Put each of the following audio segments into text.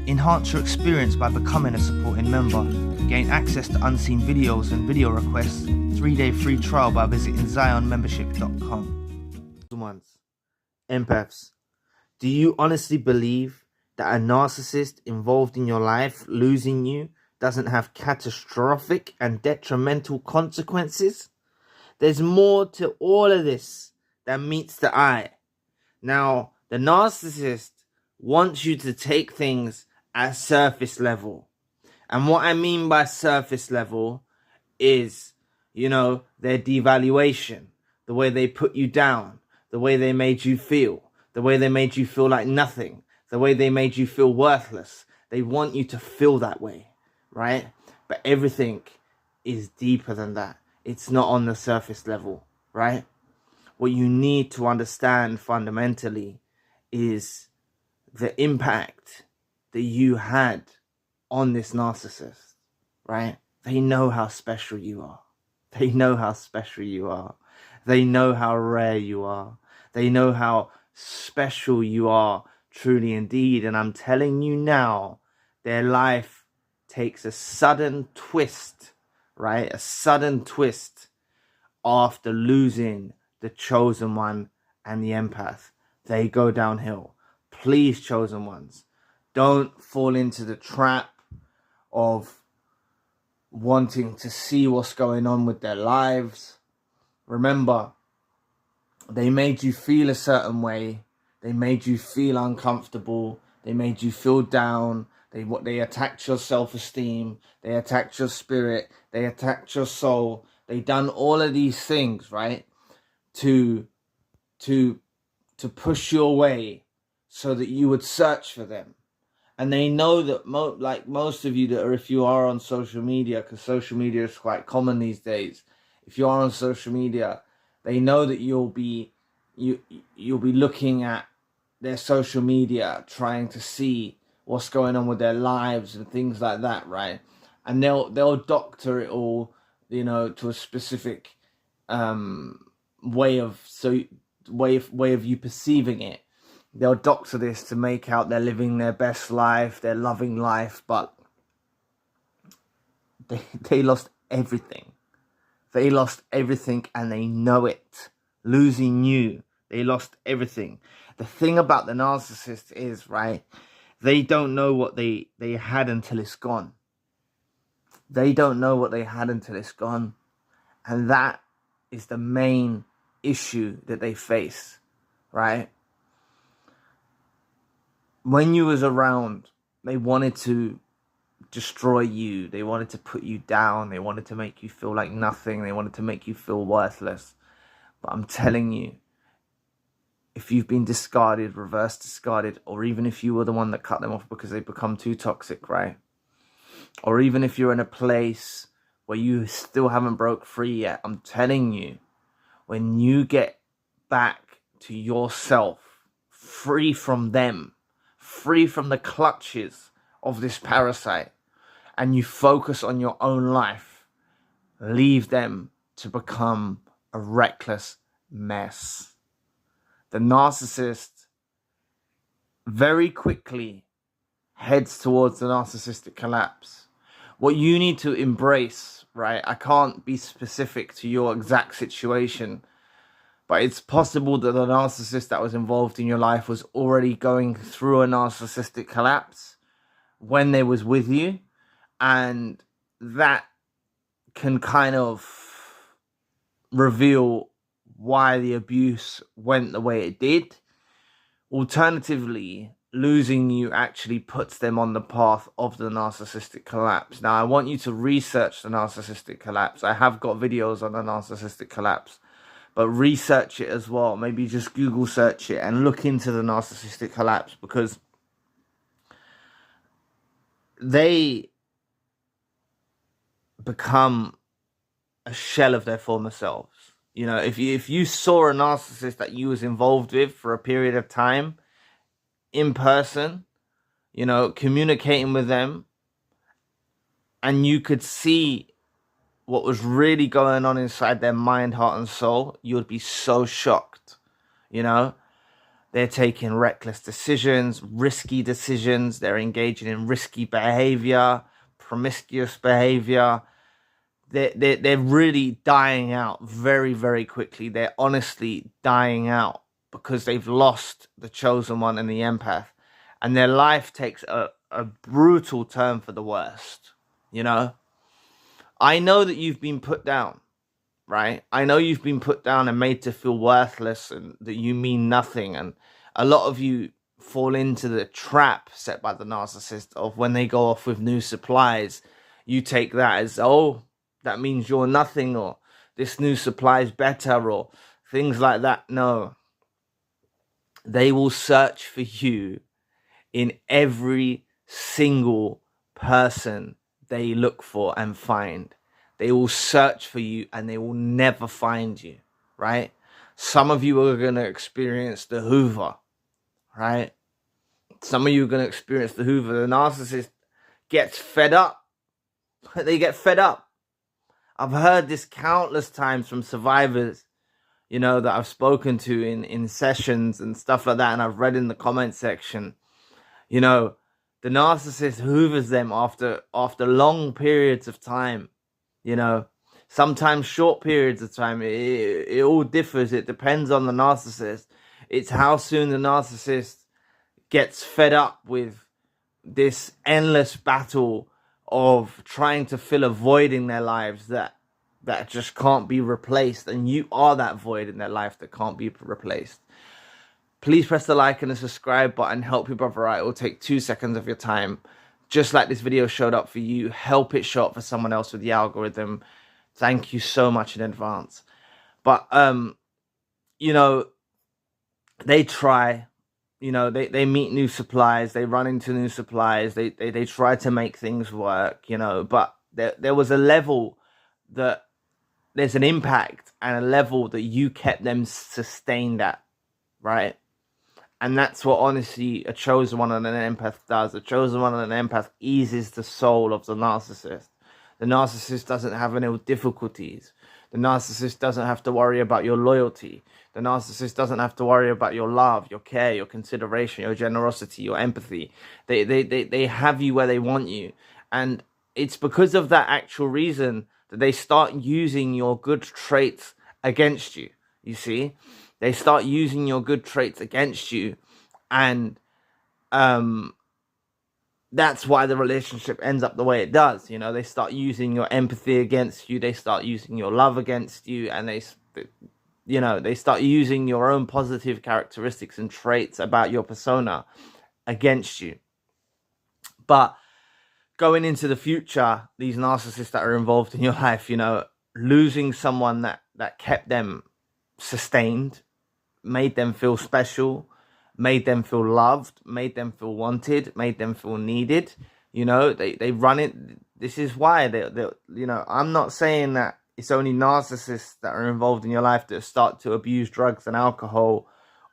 Enhance your experience by becoming a supporting member. Gain access to unseen videos and video requests. 3-day free trial by visiting zionmembership.com. Ones, empaths, do you honestly believe that a narcissist involved in your life losing you doesn't have catastrophic and detrimental consequences? There's more to all of this than meets the eye. Now, the narcissist wants you to take things at surface level. And what I mean by surface level is, their devaluation, the way they put you down, the way they made you feel, the way they made you feel like nothing, the way they made you feel worthless. They want you to feel that way, right? But everything is deeper than that. It's not on the surface level, right? What you need to understand fundamentally is the impact that you had on this narcissist, right? They know how special you are. They know how special you are. They know how rare you are. They know how special you are, truly indeed. And I'm telling you now, their life takes a sudden twist, right? A sudden twist after losing the chosen one and the empath. They go downhill. Please, chosen ones, don't fall into the trap of wanting to see what's going on with their lives. Remember, they made you feel a certain way. They made you feel uncomfortable. They made you feel down. They attacked your self-esteem. They attacked your spirit. They attacked your soul. They done all of these things, right? To push you away so that you would search for them. And they know that, like most of you that are, if you are on social media, because social media is quite common these days. If you are on social media, they know that you'll be looking at their social media, trying to see what's going on with their lives and things like that, right? And they'll doctor it all, to a specific way of you perceiving it. They'll doctor this to make out they're living their best life, they're loving life, but they lost everything. They lost everything and they know it. Losing you, they lost everything. The thing about the narcissist is, right, they don't know what they had until it's gone. They don't know what they had until it's gone. And that is the main issue that they face, right? When you was around, they wanted to destroy you. They wanted to put you down. They wanted to make you feel like nothing. They wanted to make you feel worthless. But I'm telling you, if you've been discarded, reverse discarded, or even if you were the one that cut them off because they become too toxic, right? Or even if you're in a place where you still haven't broke free yet, I'm telling you, when you get back to yourself, free from them, free from the clutches of this parasite, and you focus on your own life, leave them to become a reckless mess. The narcissist very quickly heads towards the narcissistic collapse. What you need to embrace, right? I can't be specific to your exact situation, but it's possible that the narcissist that was involved in your life was already going through a narcissistic collapse when they was with you, and that can kind of reveal why the abuse went the way it did. Alternatively, losing you actually puts them on the path of the narcissistic collapse. Now, I want you to research the narcissistic collapse. I have got videos on the narcissistic collapse, but research it as well. Maybe just Google search it and look into the narcissistic collapse, because they become a shell of their former selves. If you saw a narcissist that you was involved with for a period of time in person, communicating with them, and you could see what was really going on inside their mind, heart, and soul, you would be so shocked, They're taking reckless decisions, risky decisions. They're engaging in risky behavior, promiscuous behavior. They're really dying out very, very quickly. They're honestly dying out because they've lost the chosen one and the empath. And their life takes a brutal turn for the worst. You know? I know that you've been put down, right? I know you've been put down and made to feel worthless and that you mean nothing. And a lot of you fall into the trap set by the narcissist of when they go off with new supplies, you take that as, oh, that means you're nothing, or this new supply is better, or things like that. No. They will search for you in every single person they look for and find. They will search for you and they will never find you, right? Some of you are going to experience the Hoover, right? Some of you are going to experience the Hoover. The narcissist gets fed up. They get fed up. I've heard this countless times from survivors, you know, that I've spoken to in sessions and stuff like that, and I've read in the comment section. You know, the narcissist hoovers them after long periods of time. You know, sometimes short periods of time. It all differs. It depends on the narcissist. It's how soon the narcissist gets fed up with this endless battle of trying to fill a void in their lives that just can't be replaced. And you are that void in their life that can't be replaced. Please press the like and the subscribe button. Help your brother out. It will take 2 seconds of your time. Just like this video showed up for you, help it show up for someone else with the algorithm. Thank you so much in advance. But, you know, they try, you know, they meet new supplies. They run into new supplies. They try to make things work, you know. But there was a level that there's an impact and a level that you kept them sustained at, right? And that's what, honestly, a chosen one and an empath does. A chosen one and an empath eases the soul of the narcissist. The narcissist doesn't have any difficulties. The narcissist doesn't have to worry about your loyalty. The narcissist doesn't have to worry about your love, your care, your consideration, your generosity, your empathy. They have you where they want you. And it's because of that actual reason that they start using your good traits against you, you see? They start using your good traits against you, and that's why the relationship ends up the way it does. You know, they start using your empathy against you. They start using your love against you, and they start using your own positive characteristics and traits about your persona against you. But going into the future, these narcissists that are involved in your life, you know, losing someone that kept them sustained, made them feel special, made them feel loved, made them feel wanted, made them feel needed. You know, they run it. This is why they you know, I'm not saying that it's only narcissists that are involved in your life that start to abuse drugs and alcohol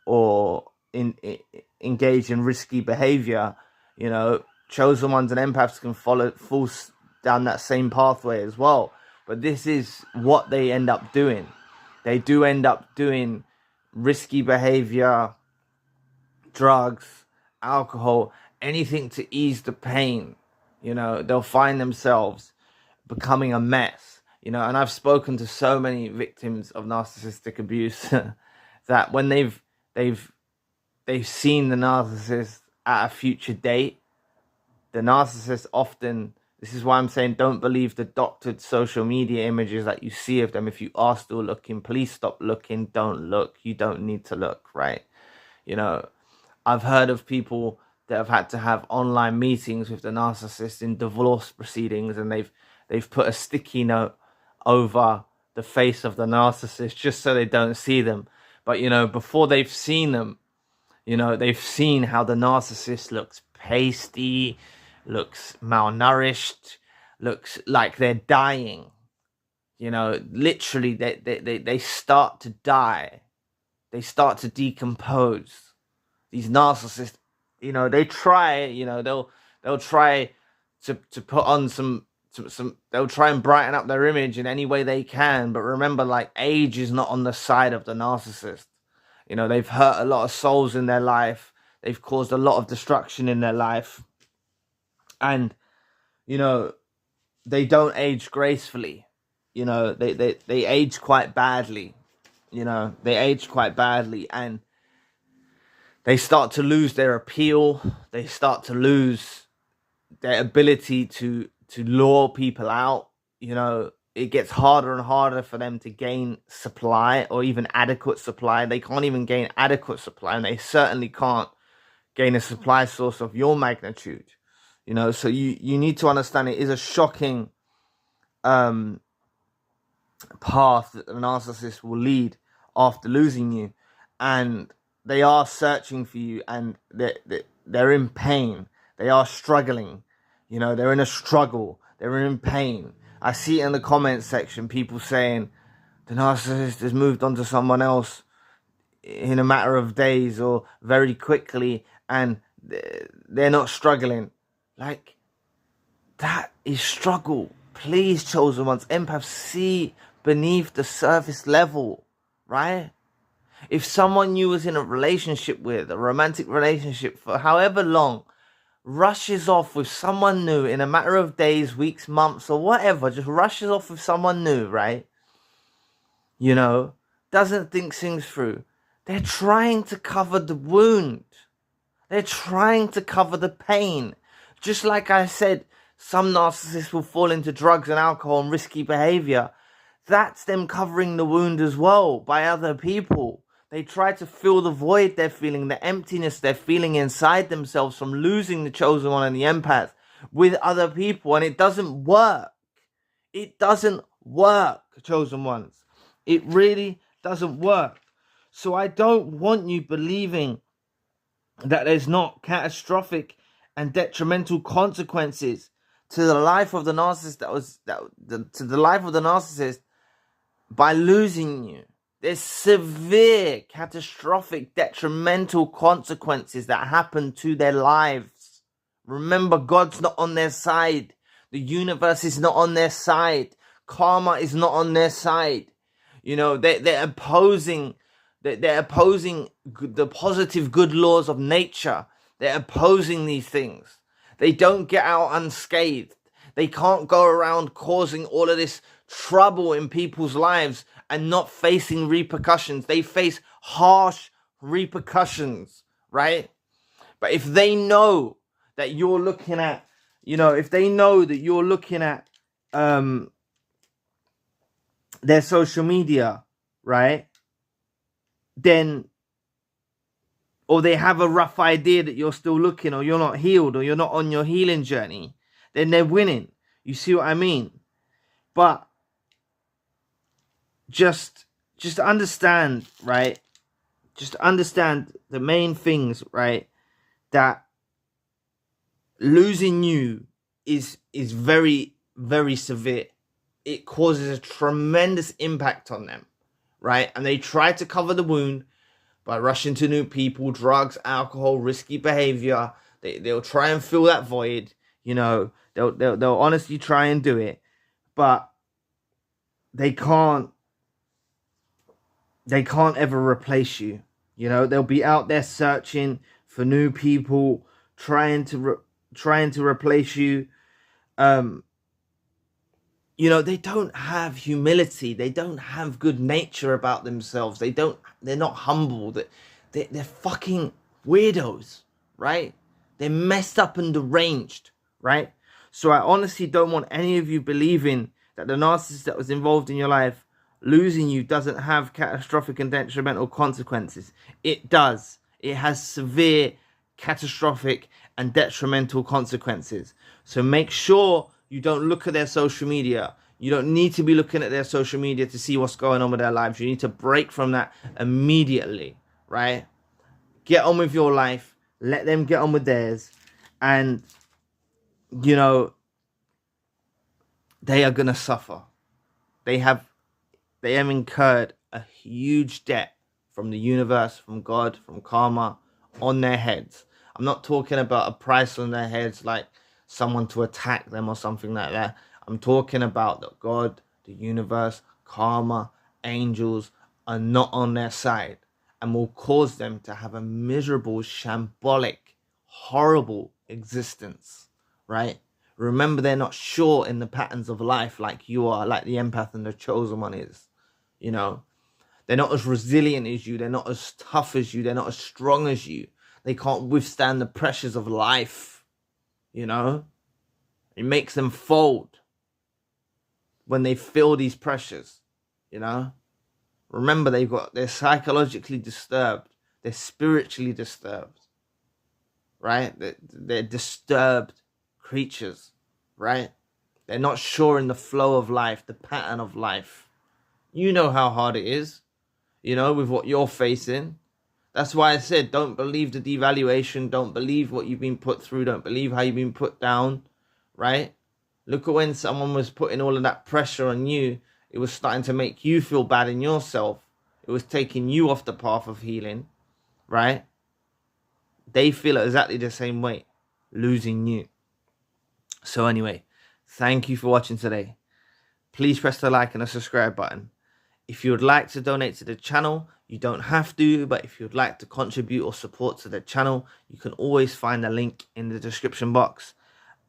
or engage in risky behavior. You know, chosen ones and empaths can fall down that same pathway as well. But this is what they end up doing. They do end up doing risky behavior, drugs, alcohol, anything to ease the pain. You know, they'll find themselves becoming a mess. You know, and I've spoken to so many victims of narcissistic abuse that when they've seen the narcissist at a future date, the narcissist often, this is why I'm saying don't believe the doctored social media images that you see of them. If you are still looking, please stop looking. Don't look. You don't need to look, right? You know, I've heard of people that have had to have online meetings with the narcissist in divorce proceedings, and they've put a sticky note over the face of the narcissist just so they don't see them. But, you know, before they've seen them, you know, they've seen how the narcissist looks pasty, looks malnourished, looks like they're dying. You know, literally they start to die. They start to decompose. These narcissists, you know, they try, you know, they'll try to put on some, they'll try and brighten up their image in any way they can. But remember, like, age is not on the side of the narcissist. You know, they've hurt a lot of souls in their life. They've caused a lot of destruction in their life. And, you know, they don't age gracefully. You know, they age quite badly. You know, they age quite badly, and they start to lose their appeal. They start to lose their ability to lure people out. You know, it gets harder and harder for them to gain supply or even adequate supply. They can't even gain adequate supply, and they certainly can't gain a supply source of your magnitude. You know, so you need to understand it is a shocking path that a narcissist will lead after losing you, and they are searching for you, and they're in pain. They are struggling. You know, they're in a struggle. They're in pain. I see it in the comments section, people saying the narcissist has moved on to someone else in a matter of days or very quickly, and they're not struggling. Like, that is struggle. Please, chosen ones, empaths, see beneath the surface level, right? If someone you was in a relationship with, a romantic relationship for however long, rushes off with someone new in a matter of days, weeks, months, or whatever, just rushes off with someone new, right? You know, doesn't think things through. They're trying to cover the wound. They're trying to cover the pain. Just like I said, some narcissists will fall into drugs and alcohol and risky behavior. That's them covering the wound as well by other people. They try to fill the void they're feeling, the emptiness they're feeling inside themselves from losing the chosen one and the empath with other people. And it doesn't work. It doesn't work, chosen ones. It really doesn't work. So I don't want you believing that there's not catastrophic and detrimental consequences to the life of the narcissist to the life of the narcissist by losing you. There's severe, catastrophic, detrimental consequences that happen to their lives. Remember, God's not on their side. The universe is not on their side. Karma is not on their side. You know, they're opposing the positive good laws of nature. They're opposing these things. They don't get out unscathed. They can't go around causing all of this trouble in people's lives and not facing repercussions. They face harsh repercussions, right? But if they know that you're looking at, you know, if they know that you're looking at their social media, right? Then, or they have a rough idea that you're still looking, or you're not healed, or you're not on your healing journey, then they're winning. You see what I mean? But just understand, right? Just understand the main things, right? That losing you is very, very severe. It causes a tremendous impact on them, right? And they try to cover the wound by rushing to new people, drugs, alcohol, risky behavior. They'll try and fill that void. You know, they'll honestly try and do it, but they can't ever replace you. You know, they'll be out there searching for new people, trying to replace you. You know, they don't have humility. They don't have good nature about themselves. They're not humble. They're fucking weirdos, right? They're messed up and deranged, right? So I honestly don't want any of you believing that the narcissist that was involved in your life losing you doesn't have catastrophic and detrimental consequences. It does. It has severe, catastrophic and detrimental consequences. So make sure you don't look at their social media. You don't need to be looking at their social media to see what's going on with their lives. You need to break from that immediately, right? Get on with your life. Let them get on with theirs. And, you know, they are going to suffer. They have incurred a huge debt from the universe, from God, from karma, on their heads. I'm not talking about a price on their heads like someone to attack them or something like that. I'm talking about that God, the universe, karma, angels are not on their side. and will cause them to have a miserable, shambolic, horrible existence, right? Remember, they're not sure in the patterns of life like you are, like the empath and the chosen one is, you know? They're not as resilient as you. They're not as tough as you. They're not as strong as you. They can't withstand the pressures of life, you know? It makes them fold when they feel these pressures, you know? Remember, they're psychologically disturbed. They're spiritually disturbed, right? They're disturbed creatures, right? They're not sure in the flow of life, the pattern of life. You know how hard it is, you know, with what you're facing. That's why I said, don't believe the devaluation. Don't believe what you've been put through. Don't believe how you've been put down, right? Look at when someone was putting all of that pressure on you. It was starting to make you feel bad in yourself. It was taking you off the path of healing, right? They feel exactly the same way, losing you. So anyway, thank you for watching today. Please press the like and the subscribe button. If you would like to donate to the channel, you don't have to, but if you'd like to contribute or support to the channel, you can always find the link in the description box.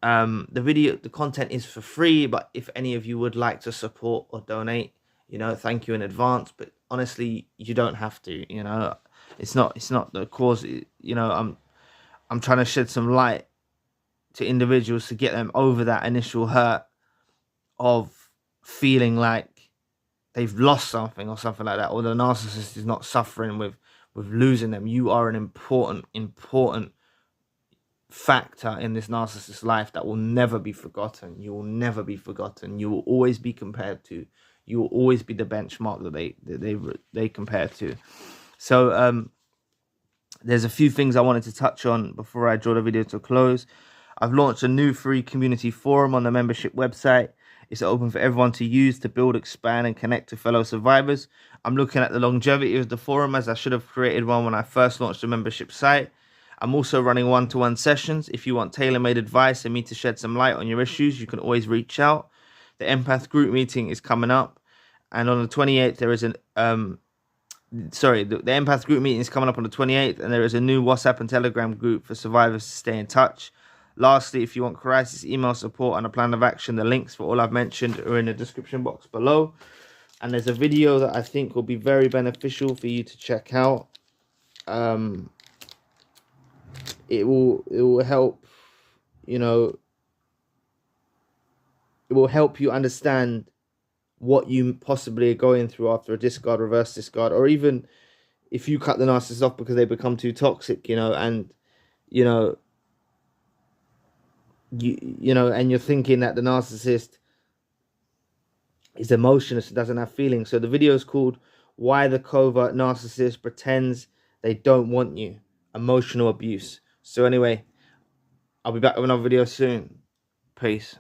The content is for free, but if any of you would like to support or donate, you know, thank you in advance. But honestly, you don't have to, you know. It's not the cause, you know. I'm trying to shed some light to individuals to get them over that initial hurt of feeling like they've lost something or something like that, or the narcissist is not suffering with losing them. You are an important factor in this narcissist's life that will never be forgotten. You will never be forgotten. You will always be compared to. You will always be the benchmark that they compare to. So there's a few things I wanted to touch on before I draw the video to a close. I've launched a new free community forum on the membership website. It's open for everyone to use to build, expand, and connect to fellow survivors. I'm looking at the longevity of the forum, as I should have created one when I first launched the membership site. I'm also running one-to-one sessions. If you want tailor-made advice and me to shed some light on your issues, you can always reach out. The empath group meeting is coming up, and on the 28th there is an the empath group meeting is coming up on the 28th, and there is a new WhatsApp and Telegram group for survivors to stay in touch. Lastly, if you want crisis email support and a plan of action, the links for all I've mentioned are in the description box below. And there's a video that I think will be very beneficial for you to check out. It will help, you know, it will help you understand what you possibly are going through after a discard, reverse discard, or even if you cut the narcissist off because they become too toxic, you know, and, you know, and you're thinking that the narcissist is emotionless and doesn't have feelings. So the video is called "Why the Covert Narcissist Pretends They Don't Want You: Emotional Abuse." So anyway, I'll be back with another video soon. Peace.